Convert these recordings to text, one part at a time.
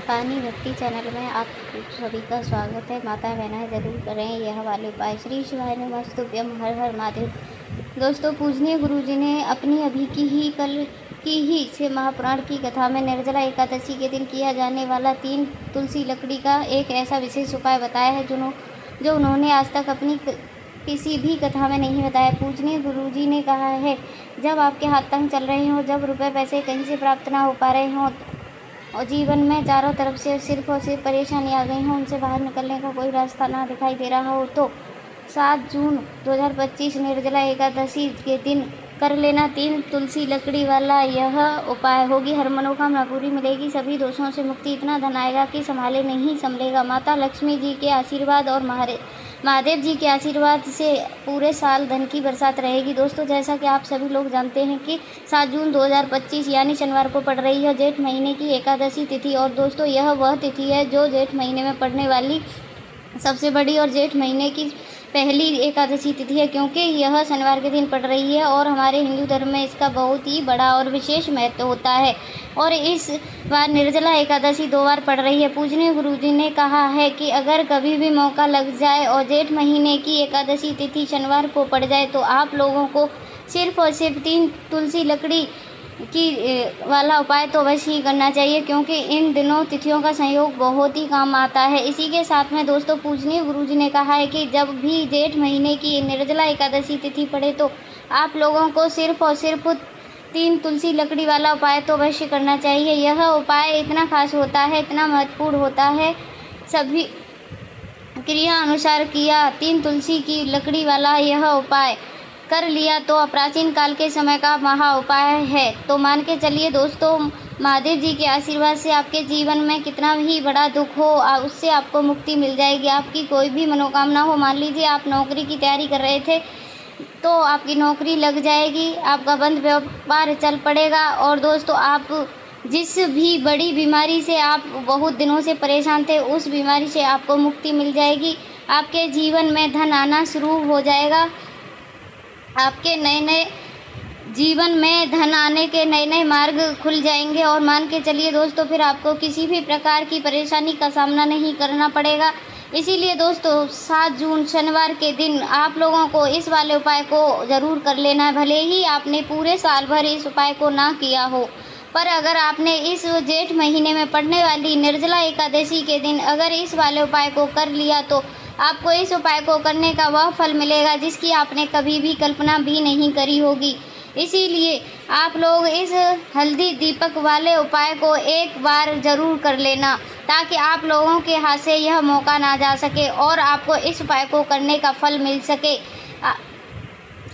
पानी भक्ति चैनल में आप सभी का स्वागत है। माता बहनें जरूर करें यह वाले उपाय। श्री शिवाय नमस्तुभ्यम, हर हर महादेव। दोस्तों, पूजनीय गुरुजी ने अपनी अभी की ही से महापुराण की कथा में निर्जला एकादशी के दिन किया जाने वाला 3 तुलसी लकड़ी का एक ऐसा विशेष उपाय बताया है जो उन्होंने आज तक अपनी किसी भी कथा में नहीं बताया। पूजनीय गुरुजी ने कहा है, जब आपके हाथ तंग चल रहे हों, जब रुपए पैसे कहीं से प्राप्त ना हो पा रहे हों और जीवन में चारों तरफ से सिर्फ और सिर्फ परेशानी आ गई हो, उनसे बाहर निकलने का कोई रास्ता ना दिखाई दे रहा हो, तो 7 जून 2025 निर्जला एकादशी के दिन कर लेना 3 तुलसी लकड़ी वाला यह उपाय। होगी हर मनोकामना पूरी, मिलेगी सभी दोषों से मुक्ति, इतना धन आएगा कि संभाले नहीं संभलेगा। माता लक्ष्मी जी के आशीर्वाद और महादेव जी के आशीर्वाद से पूरे साल धन की बरसात रहेगी। दोस्तों, जैसा कि आप सभी लोग जानते हैं कि 7 जून 2025 यानी शनिवार को पड़ रही है जेठ महीने की एकादशी तिथि। और दोस्तों, यह वह तिथि है जो जेठ महीने में पड़ने वाली सबसे बड़ी और जेठ महीने की पहली एकादशी तिथि है, क्योंकि यह शनिवार के दिन पड़ रही है और हमारे हिंदू धर्म में इसका बहुत ही बड़ा और विशेष महत्व होता है। और इस बार निर्जला एकादशी 2 बार पड़ रही है। पूजनीय गुरुजी ने कहा है कि अगर कभी भी मौका लग जाए और जेठ महीने की एकादशी तिथि शनिवार को पड़ जाए तो आप लोगों को सिर्फ और सिर्फ 3 तुलसी लकड़ी की वाला उपाय तो अवश्य ही करना चाहिए, क्योंकि इन दिनों तिथियों का संयोग बहुत ही काम आता है। इसी के साथ में दोस्तों, पूजनीय गुरुजी ने कहा है कि जब भी जेठ महीने की निर्जला एकादशी तिथि पड़े तो आप लोगों को सिर्फ और सिर्फ 3 तुलसी लकड़ी वाला उपाय तो अवश्य करना चाहिए। यह उपाय इतना खास होता है, इतना महत्वपूर्ण होता है, सभी क्रिया अनुसार किया 3 तुलसी की लकड़ी वाला यह उपाय कर लिया तो प्राचीन काल के समय का महा उपाय है। तो मान के चलिए दोस्तों, महादेव जी के आशीर्वाद से आपके जीवन में कितना भी बड़ा दुख हो उससे आपको मुक्ति मिल जाएगी। आपकी कोई भी मनोकामना हो, मान लीजिए आप नौकरी की तैयारी कर रहे थे तो आपकी नौकरी लग जाएगी, आपका बंद व्यापार चल पड़ेगा। और दोस्तों, आप जिस भी बड़ी बीमारी से आप बहुत दिनों से परेशान थे उस बीमारी से आपको मुक्ति मिल जाएगी। आपके जीवन में धन आना शुरू हो जाएगा। आपके नए जीवन में धन आने के नए मार्ग खुल जाएंगे। और मान के चलिए दोस्तों, फिर आपको किसी भी प्रकार की परेशानी का सामना नहीं करना पड़ेगा। इसीलिए दोस्तों, 7 जून शनिवार के दिन आप लोगों को इस वाले उपाय को ज़रूर कर लेना है। भले ही आपने पूरे साल भर इस उपाय को ना किया हो, पर अगर आपने इस जेठ महीने में पड़ने वाली निर्जला एकादशी के दिन अगर इस वाले उपाय को कर लिया तो आपको इस उपाय को करने का वह फल मिलेगा जिसकी आपने कभी भी कल्पना भी नहीं करी होगी। इसीलिए आप लोग इस हल्दी दीपक वाले उपाय को एक बार ज़रूर कर लेना, ताकि आप लोगों के हाथ से यह मौका ना जा सके और आपको इस उपाय को करने का फल मिल सके।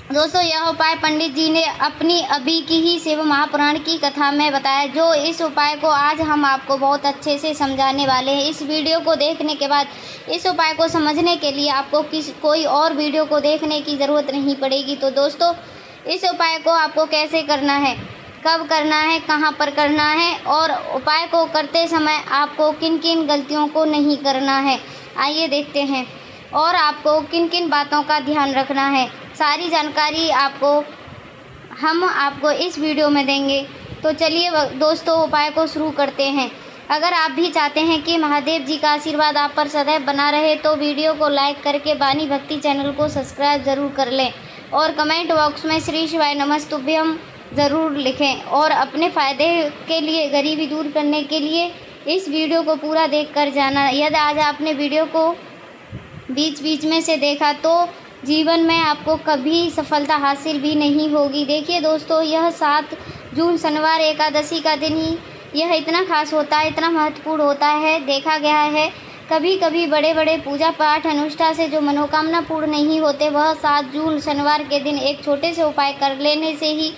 दोस्तों, यह उपाय पंडित जी ने अपनी अभी की ही शिव महापुराण की कथा में बताया, जो इस उपाय को आज हम आपको बहुत अच्छे से समझाने वाले हैं। इस वीडियो को देखने के बाद इस उपाय को समझने के लिए आपको कोई और वीडियो को देखने की ज़रूरत नहीं पड़ेगी। तो दोस्तों, इस उपाय को आपको कैसे करना है, कब करना है, कहाँ पर करना है और उपाय को करते समय आपको किन किन गलतियों को नहीं करना है, आइए देखते हैं। और आपको किन किन बातों का ध्यान रखना है, सारी जानकारी हम आपको इस वीडियो में देंगे। तो चलिए दोस्तों, उपाय को शुरू करते हैं। अगर आप भी चाहते हैं कि महादेव जी का आशीर्वाद आप पर सदैव बना रहे तो वीडियो को लाइक करके वाणी भक्ति चैनल को सब्सक्राइब ज़रूर कर लें और कमेंट बॉक्स में श्री शिवाय नमस्तुभ्यम ज़रूर लिखें। और अपने फ़ायदे के लिए, गरीबी दूर करने के लिए इस वीडियो को पूरा देख कर जाना। यदि आज आपने वीडियो को बीच बीच में से देखा तो जीवन में आपको कभी सफलता हासिल भी नहीं होगी। देखिए दोस्तों, यह 7 जून शनिवार एकादशी का दिन ही यह इतना खास होता है, इतना महत्वपूर्ण होता है। देखा गया है कभी कभी बड़े बड़े पूजा पाठ अनुष्ठान से जो मनोकामना पूर्ण नहीं होते, वह 7 जून शनिवार के दिन एक छोटे से उपाय कर लेने से ही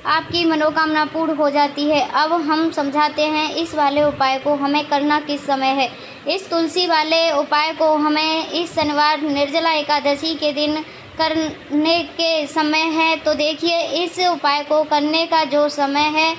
आपकी मनोकामना पूर्ण हो जाती है। अब हम समझाते हैं इस वाले उपाय को हमें करना किस समय है। इस तुलसी वाले उपाय को हमें इस शनिवार निर्जला एकादशी के दिन करने के समय है। तो देखिए, इस उपाय को करने का जो समय है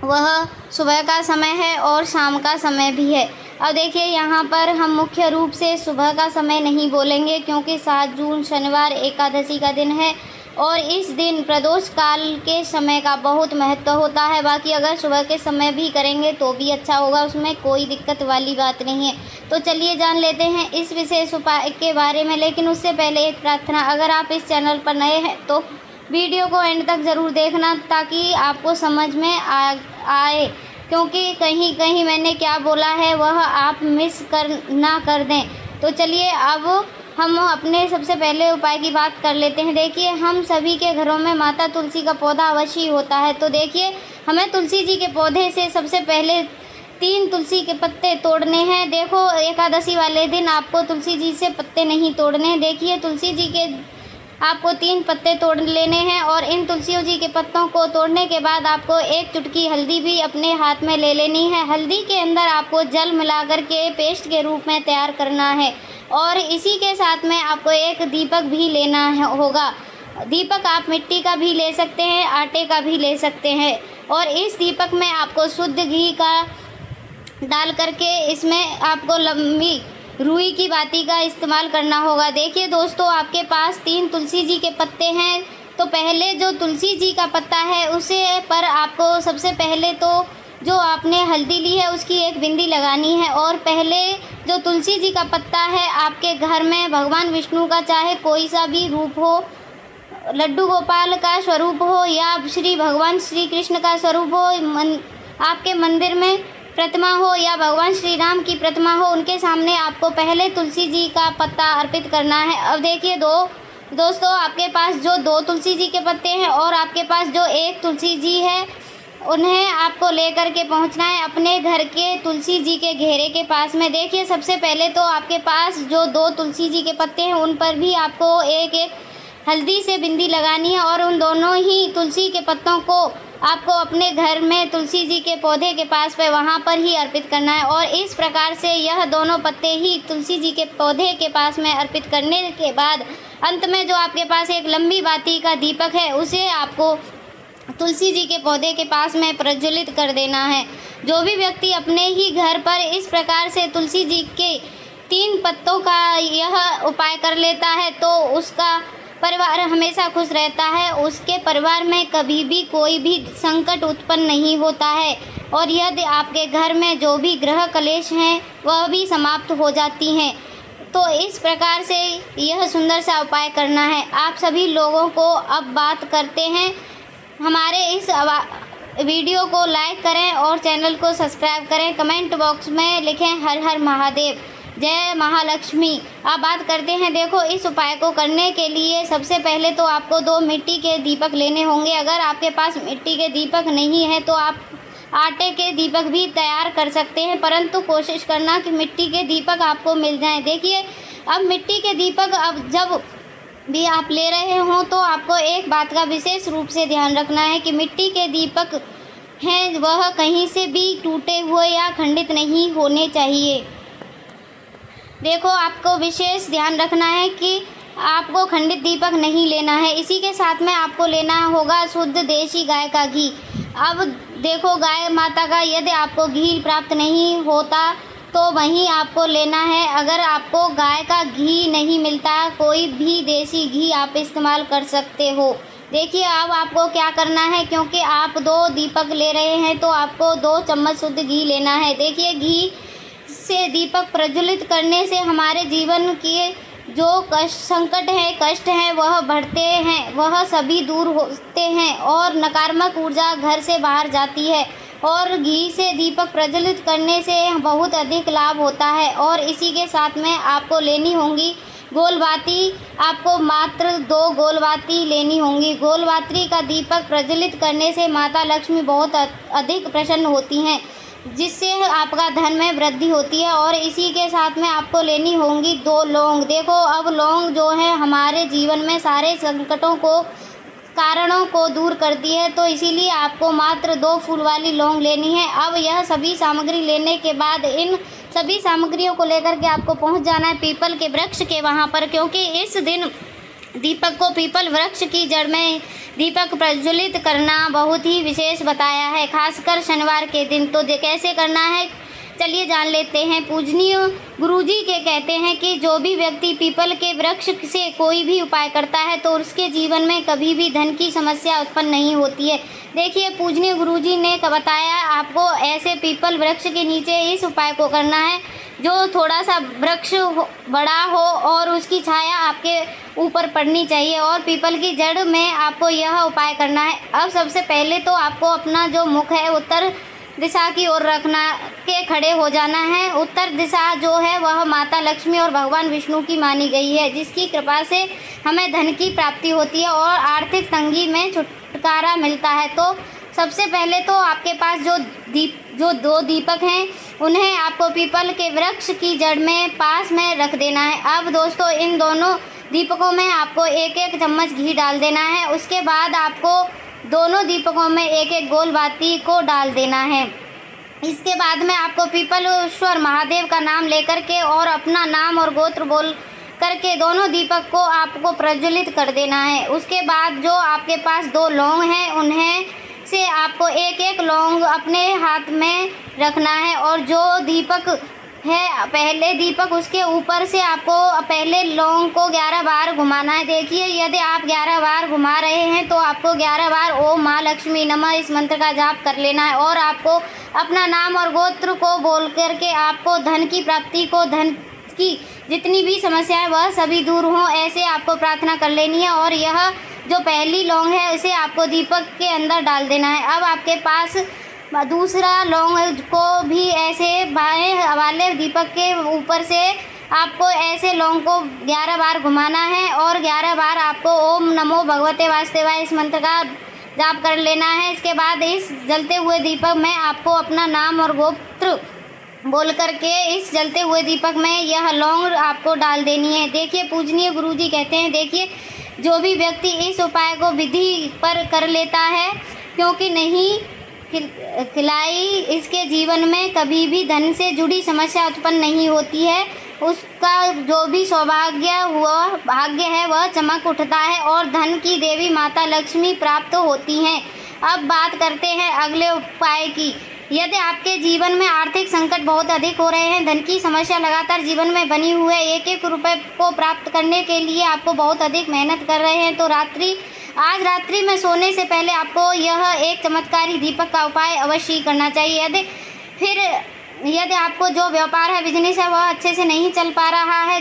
वह सुबह का समय है और शाम का समय भी है। अब देखिए, यहाँ पर हम मुख्य रूप से सुबह का समय नहीं बोलेंगे, क्योंकि 7 जून शनिवार एकादशी का दिन है। और इस दिन प्रदोष काल के समय का बहुत महत्व होता है। बाकी अगर सुबह के समय भी करेंगे तो भी अच्छा होगा, उसमें कोई दिक्कत वाली बात नहीं है। तो चलिए जान लेते हैं इस विशेष उपाय के बारे में। लेकिन उससे पहले एक प्रार्थना, अगर आप इस चैनल पर नए हैं तो वीडियो को एंड तक ज़रूर देखना ताकि आपको समझ में आए, क्योंकि कहीं कहीं मैंने क्या बोला है वह आप मिस ना कर दें। तो चलिए अब हम अपने सबसे पहले उपाय की बात कर लेते हैं। देखिए, हम सभी के घरों में माता तुलसी का पौधा अवश्य होता है। तो देखिए, हमें तुलसी जी के पौधे से सबसे पहले 3 तुलसी के पत्ते तोड़ने हैं। देखो, एकादशी वाले दिन आपको तुलसी जी से पत्ते नहीं तोड़ने। देखिए, तुलसी जी के आपको 3 पत्ते तोड़ लेने हैं और इन तुलसी जी के पत्तों को तोड़ने के बाद आपको 1 चुटकी हल्दी भी अपने हाथ में ले लेनी है। हल्दी के अंदर आपको जल मिलाकर के पेस्ट के रूप में तैयार करना है और इसी के साथ में आपको एक दीपक भी लेना होगा। दीपक आप मिट्टी का भी ले सकते हैं, आटे का भी ले सकते हैं और इस दीपक में आपको शुद्ध घी का डाल करके इसमें आपको लंबी रुई की बाती का इस्तेमाल करना होगा। देखिए दोस्तों, आपके पास 3 तुलसी जी के पत्ते हैं तो पहले जो तुलसी जी का पत्ता है उसे पर आपको सबसे पहले तो जो आपने हल्दी ली है उसकी एक बिंदी लगानी है और पहले जो तुलसी जी का पत्ता है आपके घर में भगवान विष्णु का चाहे कोई सा भी रूप हो, लड्डू गोपाल का स्वरूप हो या श्री भगवान श्री कृष्ण का स्वरूप हो, आपके मंदिर में प्रतिमा हो या भगवान श्री राम की प्रतिमा हो, उनके सामने आपको पहले तुलसी जी का पत्ता अर्पित करना है। अब देखिए दोस्तों, आपके पास जो 2 तुलसी जी के पत्ते हैं और आपके पास जो 1 तुलसी जी है, उन्हें आपको लेकर के पहुंचना है अपने घर के तुलसी जी के घेरे के पास में। देखिए, सबसे पहले तो आपके पास जो 2 तुलसी जी के पत्ते हैं उन पर भी आपको एक हल्दी से बिंदी लगानी है और उन दोनों ही तुलसी के पत्तों को आपको अपने घर में तुलसी जी के पौधे के पास पे वहाँ पर ही अर्पित करना है और इस प्रकार से यह दोनों पत्ते ही तुलसी जी के पौधे के पास में अर्पित करने के बाद अंत में जो आपके पास एक लंबी बाती का दीपक है उसे आपको तुलसी जी के पौधे के पास में प्रज्वलित कर देना है। जो भी व्यक्ति अपने ही घर पर इस प्रकार से तुलसी जी के 3 पत्तों का यह उपाय कर लेता है तो उसका परिवार हमेशा खुश रहता है, उसके परिवार में कभी भी कोई भी संकट उत्पन्न नहीं होता है और यदि आपके घर में जो भी ग्रह कलेश हैं वह भी समाप्त हो जाती हैं। तो इस प्रकार से यह सुंदर सा उपाय करना है। आप सभी लोगों को अब बात करते हैं, हमारे इस वीडियो को लाइक करें और चैनल को सब्सक्राइब करें। कमेंट बॉक्स में लिखें हर हर महादेव, जय महालक्ष्मी। अब बात करते हैं, देखो इस उपाय को करने के लिए सबसे पहले तो आपको 2 मिट्टी के दीपक लेने होंगे। अगर आपके पास मिट्टी के दीपक नहीं है तो आप आटे के दीपक भी तैयार कर सकते हैं, परंतु कोशिश करना कि मिट्टी के दीपक आपको मिल जाएं। देखिए, अब मिट्टी के दीपक अब जब भी आप ले रहे हों तो आपको एक बात का विशेष रूप से ध्यान रखना है कि मिट्टी के दीपक हैं वह कहीं से भी टूटे हुए या खंडित नहीं होने चाहिए। देखो, आपको विशेष ध्यान रखना है कि आपको खंडित दीपक नहीं लेना है। इसी के साथ में आपको लेना होगा शुद्ध देसी गाय का घी। अब देखो, गाय माता का यदि आपको घी प्राप्त नहीं होता तो वहीं आपको लेना है। अगर आपको गाय का घी नहीं मिलता, कोई भी देसी घी आप इस्तेमाल कर सकते हो। देखिए, अब आपको क्या करना है, क्योंकि आप 2 दीपक ले रहे हैं तो आपको 2 चम्मच शुद्ध घी लेना है। देखिए, घी से दीपक प्रज्वलित करने से हमारे जीवन के जो कष्ट हैं वह बढ़ते हैं, वह सभी दूर होते हैं और नकारात्मक ऊर्जा घर से बाहर जाती है और घी से दीपक प्रज्वलित करने से बहुत अधिक लाभ होता है। और इसी के साथ में आपको लेनी होंगी गोलबाती। आपको मात्र 2 गोलबाती लेनी होंगी। गोलबाती का दीपक प्रज्वलित करने से माता लक्ष्मी बहुत अधिक प्रसन्न होती हैं, जिससे आपका धन में वृद्धि होती है। और इसी के साथ में आपको लेनी होंगी 2 लौंग। देखो, अब लौंग जो है हमारे जीवन में सारे संकटों को कारणों को दूर करती है, तो इसीलिए आपको मात्र 2 फूल वाली लौंग लेनी है। अब यह सभी सामग्री लेने के बाद इन सभी सामग्रियों को लेकर के आपको पहुंच जाना है पीपल के वृक्ष के वहां पर, क्योंकि इस दिन दीपक को पीपल वृक्ष की जड़ में दीपक प्रज्वलित करना बहुत ही विशेष बताया है, खासकर शनिवार के दिन। तो कैसे करना है, चलिए जान लेते हैं। पूजनीय गुरुजी के कहते हैं कि जो भी व्यक्ति पीपल के वृक्ष से कोई भी उपाय करता है तो उसके जीवन में कभी भी धन की समस्या उत्पन्न नहीं होती है। देखिए, पूजनीय गुरुजी ने बताया आपको ऐसे पीपल वृक्ष के नीचे इस उपाय को करना है। जो थोड़ा सा वृक्ष बड़ा हो और उसकी छाया आपके ऊपर पड़नी चाहिए और पीपल की जड़ में आपको यह उपाय करना है। अब सबसे पहले तो आपको अपना जो मुख है उत्तर दिशा की ओर रखना के खड़े हो जाना है। उत्तर दिशा जो है वह माता लक्ष्मी और भगवान विष्णु की मानी गई है, जिसकी कृपा से हमें धन की प्राप्ति होती है और आर्थिक तंगी में छुटकारा मिलता है। तो सबसे पहले तो आपके पास जो दो दीपक हैं उन्हें आपको पीपल के वृक्ष की जड़ में पास में रख देना है। अब दोस्तों, इन दोनों दीपकों में आपको एक एक चम्मच घी डाल देना है। उसके बाद आपको दोनों दीपकों में एक एक गोल बाती को डाल देना है। इसके बाद में आपको पीपलेश्वर महादेव का नाम लेकर के और अपना नाम और गोत्र बोल करके दोनों दीपक को आपको प्रज्वलित कर देना है। उसके बाद जो आपके पास 2 लौंग हैं उन्हें से आपको एक एक लौंग अपने हाथ में रखना है और जो दीपक है पहले दीपक उसके ऊपर से आपको पहले लौंग को 11 बार घुमाना है। देखिए, यदि आप 11 बार घुमा रहे हैं तो आपको 11 बार ओम माँ लक्ष्मी नमः इस मंत्र का जाप कर लेना है और आपको अपना नाम और गोत्र को बोल करके आपको धन की प्राप्ति को, धन की जितनी भी समस्याएं वह सभी दूर हों, ऐसे आपको प्रार्थना कर लेनी है। और यह जो पहली लौंग है उसे आपको दीपक के अंदर डाल देना है। अब आपके पास दूसरा लौंग को भी ऐसे बाएं वाले दीपक के ऊपर से आपको ऐसे लौंग को 11 बार घुमाना है और 11 बार आपको ओम नमो भगवते वासुदेवाय इस मंत्र का जाप कर लेना है। इसके बाद इस जलते हुए दीपक में आपको अपना नाम और गोत्र बोल करके इस जलते हुए दीपक में यह लौंग आपको डाल देनी है। देखिए, पूजनीय गुरुजी कहते हैं, देखिए जो भी व्यक्ति इस उपाय को विधि पर कर लेता है क्योंकि नहीं खिलाई इसके जीवन में कभी भी धन से जुड़ी समस्या उत्पन्न नहीं होती है। उसका जो भी भाग्य है वह चमक उठता है और धन की देवी माता लक्ष्मी प्राप्त होती हैं। अब बात करते हैं अगले उपाय की। यदि आपके जीवन में आर्थिक संकट बहुत अधिक हो रहे हैं, धन की समस्या लगातार जीवन में बनी हुई है, एक एक रुपये को प्राप्त करने के लिए आपको बहुत अधिक मेहनत कर रहे हैं, तो आज रात्रि में सोने से पहले आपको यह एक चमत्कारी दीपक का उपाय अवश्य करना चाहिए। यदि आपको जो व्यापार है, बिजनेस है, वह अच्छे से नहीं चल पा रहा है,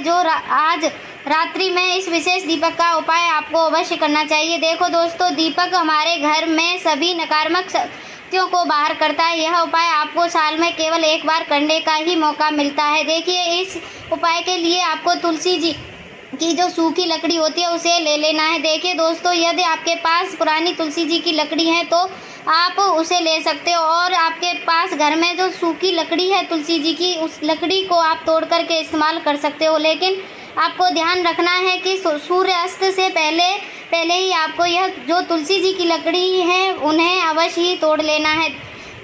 आज रात्रि में इस विशेष दीपक का उपाय आपको अवश्य करना चाहिए। देखो दोस्तों, दीपक हमारे घर में सभी नकारात्मक शक्तियों को बाहर करता है। यह उपाय आपको साल में केवल एक बार करने का ही मौका मिलता है। देखिए, इस उपाय के लिए आपको तुलसी जी की जो सूखी लकड़ी होती है उसे ले लेना है। देखिए दोस्तों, यदि आपके पास पुरानी तुलसी जी की लकड़ी है तो आप उसे ले सकते हो और आपके पास घर में जो सूखी लकड़ी है तुलसी जी की, उस लकड़ी को आप तोड़ करके इस्तेमाल कर सकते हो। लेकिन आपको ध्यान रखना है कि सूर्यास्त से पहले ही आपको यह जो तुलसी जी की लकड़ी है उन्हें अवश्य ही तोड़ लेना है।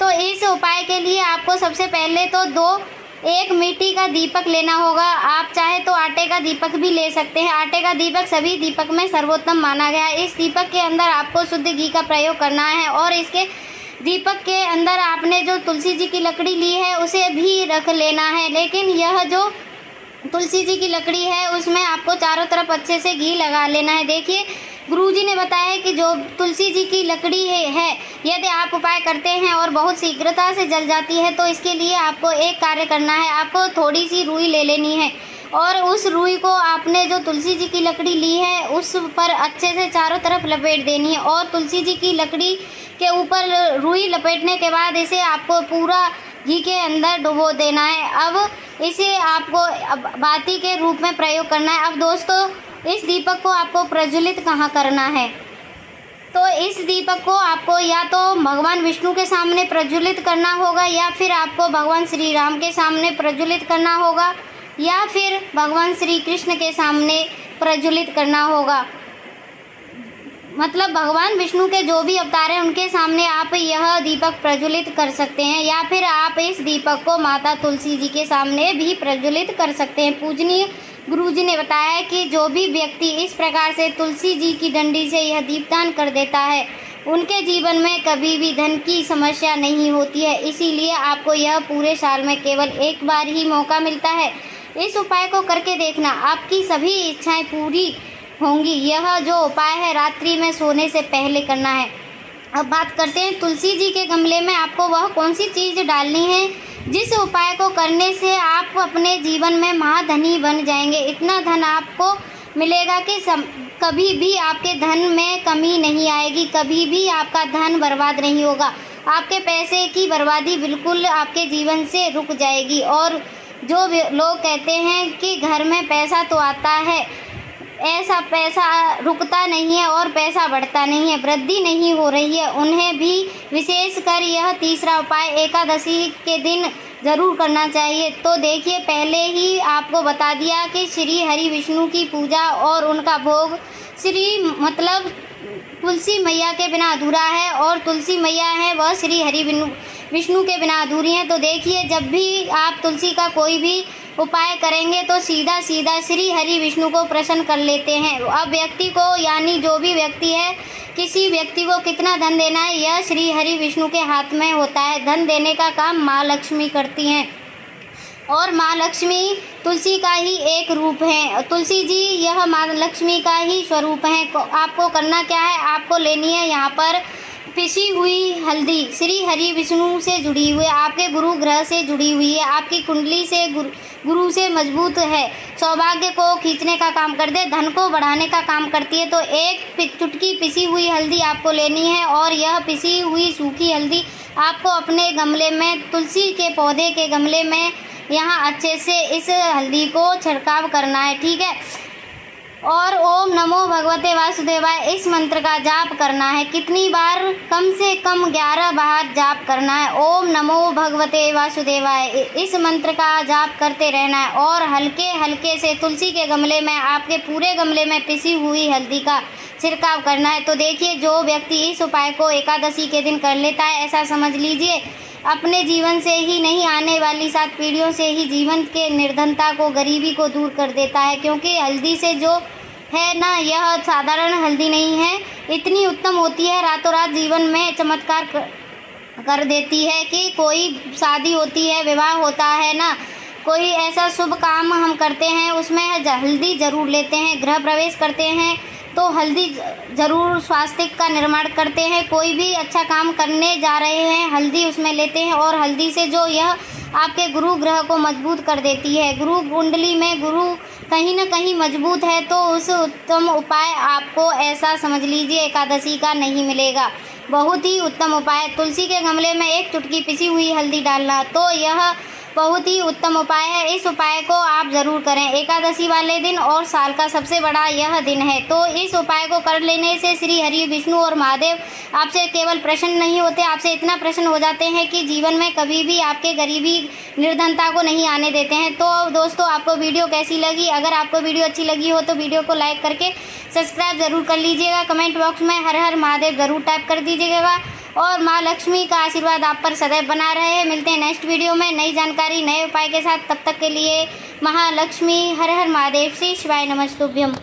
तो इस उपाय के लिए आपको सबसे पहले तो एक मिट्टी का दीपक लेना होगा। आप चाहे तो आटे का दीपक भी ले सकते हैं। आटे का दीपक सभी दीपक में सर्वोत्तम माना गया है। इस दीपक के अंदर आपको शुद्ध घी का प्रयोग करना है और इसके दीपक के अंदर आपने जो तुलसी जी की लकड़ी ली है उसे भी रख लेना है। लेकिन यह जो तुलसी जी की लकड़ी है उसमें आपको चारों तरफ अच्छे से घी लगा लेना है। देखिए, गुरुजी ने बताया कि जो तुलसी जी की लकड़ी है यदि आप उपाय करते हैं और बहुत शीघ्रता से जल जाती है तो इसके लिए आपको एक कार्य करना है। आपको थोड़ी सी रुई ले लेनी है और उस रुई को आपने जो तुलसी जी की लकड़ी ली है उस पर अच्छे से चारों तरफ लपेट देनी है और तुलसी जी की लकड़ी के ऊपर रुई लपेटने के बाद इसे आपको पूरा घी के अंदर डुबो देना है। अब इसे आपको बाती के रूप में प्रयोग करना है। अब दोस्तों, इस दीपक को आपको प्रज्वलित कहाँ करना है, तो इस दीपक को आपको या तो भगवान विष्णु के सामने प्रज्वलित करना होगा या फिर आपको भगवान श्री राम के सामने प्रज्वलित करना होगा या फिर भगवान श्री कृष्ण के सामने प्रज्वलित करना होगा। मतलब भगवान विष्णु के जो भी अवतार हैं उनके सामने आप यह दीपक प्रज्वलित कर सकते हैं या फिर आप इस दीपक को माता तुलसी जी के सामने भी प्रज्वलित कर सकते हैं। पूजनीय गुरुजी ने बताया कि जो भी व्यक्ति इस प्रकार से तुलसी जी की डंडी से यह दीपदान कर देता है उनके जीवन में कभी भी धन की समस्या नहीं होती है। इसीलिए आपको यह पूरे साल में केवल एक बार ही मौका मिलता है। इस उपाय को करके देखना, आपकी सभी इच्छाएं पूरी होंगी। यह जो उपाय है रात्रि में सोने से पहले करना है। अब बात करते हैं तुलसी जी के गमले में आपको वह कौन सी चीज़ डालनी है जिस उपाय को करने से आप अपने जीवन में महाधनी बन जाएंगे। इतना धन आपको मिलेगा कि कभी भी आपके धन में कमी नहीं आएगी, कभी भी आपका धन बर्बाद नहीं होगा। आपके पैसे की बर्बादी बिल्कुल आपके जीवन से रुक जाएगी। और जो लोग कहते हैं कि घर में पैसा तो आता है, ऐसा पैसा रुकता नहीं है और पैसा बढ़ता नहीं है, वृद्धि नहीं हो रही है, उन्हें भी विशेषकर यह तीसरा उपाय एकादशी के दिन ज़रूर करना चाहिए। तो देखिए, पहले ही आपको बता दिया कि श्री हरि विष्णु की पूजा और उनका भोग मतलब तुलसी मैया के बिना अधूरा है, और तुलसी मैया है वह श्री हरि विष्णु के बिना अधूरी हैं। तो देखिए, जब भी आप तुलसी का कोई भी उपाय करेंगे तो सीधा सीधा श्री हरि विष्णु को प्रसन्न कर लेते हैं। अब व्यक्ति को, यानी जो भी व्यक्ति है, किसी व्यक्ति को कितना धन देना है यह श्री हरि विष्णु के हाथ में होता है। धन देने का काम माँ लक्ष्मी करती हैं, और माँ लक्ष्मी तुलसी का ही एक रूप है। तुलसी जी यह माँ लक्ष्मी का ही स्वरूप है। आपको करना क्या है, आपको लेनी है यहाँ पर पिसी हुई हल्दी, श्री हरि विष्णु से जुड़ी हुई, आपके गुरु ग्रह से जुड़ी हुई है, आपकी कुंडली से गुरु से मजबूत है, सौभाग्य को खींचने का काम करते, धन को बढ़ाने का काम करती है। तो एक चुटकी पिसी हुई हल्दी आपको लेनी है, और यह पिसी हुई सूखी हल्दी आपको अपने गमले में, तुलसी के पौधे के गमले में यहाँ अच्छे से इस हल्दी को छिड़काव करना है, ठीक है। और ओम नमो भगवते वासुदेवाय इस मंत्र का जाप करना है। कितनी बार, कम से कम 11 बार जाप करना है। ओम नमो भगवते वासुदेवाय इस मंत्र का जाप करते रहना है, और हल्के हल्के से तुलसी के गमले में, आपके पूरे गमले में पिसी हुई हल्दी का छिड़काव करना है। तो देखिए, जो व्यक्ति इस उपाय को एकादशी के दिन कर लेता है, ऐसा समझ लीजिए अपने जीवन से ही नहीं, आने वाली 7 पीढ़ियों से ही जीवन के निर्धनता को, गरीबी को दूर कर देता है। क्योंकि हल्दी से जो है ना, यह साधारण हल्दी नहीं है, इतनी उत्तम होती है, रातों रात जीवन में चमत्कार कर देती है। कि कोई शादी होती है, विवाह होता है ना, कोई ऐसा शुभ काम हम करते हैं, उसमें हल्दी ज़रूर लेते हैं। गृह प्रवेश करते हैं तो हल्दी ज़रूर, स्वास्थ्य का निर्माण करते हैं, कोई भी अच्छा काम करने जा रहे हैं, हल्दी उसमें लेते हैं। और हल्दी से जो यह आपके गुरु ग्रह को मजबूत कर देती है। गुरु कुंडली में गुरु कहीं ना कहीं मजबूत है, तो उस उत्तम उपाय आपको, ऐसा समझ लीजिए, एकादशी का नहीं मिलेगा। बहुत ही उत्तम उपाय, तुलसी के गमले में एक चुटकी पिसी हुई हल्दी डालना, तो यह बहुत ही उत्तम उपाय है। इस उपाय को आप ज़रूर करें एकादशी वाले दिन, और साल का सबसे बड़ा यह दिन है। तो इस उपाय को कर लेने से श्री हरि विष्णु और महादेव आपसे केवल प्रसन्न नहीं होते, आपसे इतना प्रसन्न हो जाते हैं कि जीवन में कभी भी आपके गरीबी, निर्धनता को नहीं आने देते हैं। तो दोस्तों, आपको वीडियो कैसी लगी? अगर आपको वीडियो अच्छी लगी हो तो वीडियो को लाइक करके सब्सक्राइब ज़रूर कर लीजिएगा। कमेंट बॉक्स में हर हर महादेव ज़रूर टाइप कर दीजिएगा, और माँ लक्ष्मी का आशीर्वाद आप पर सदैव बना रहे। मिलते हैं नेक्स्ट वीडियो में नई जानकारी, नए उपाय के साथ। तब तक के लिए महालक्ष्मी हर हर महादेव, श्री शिवाय नमस्तुभ्यम।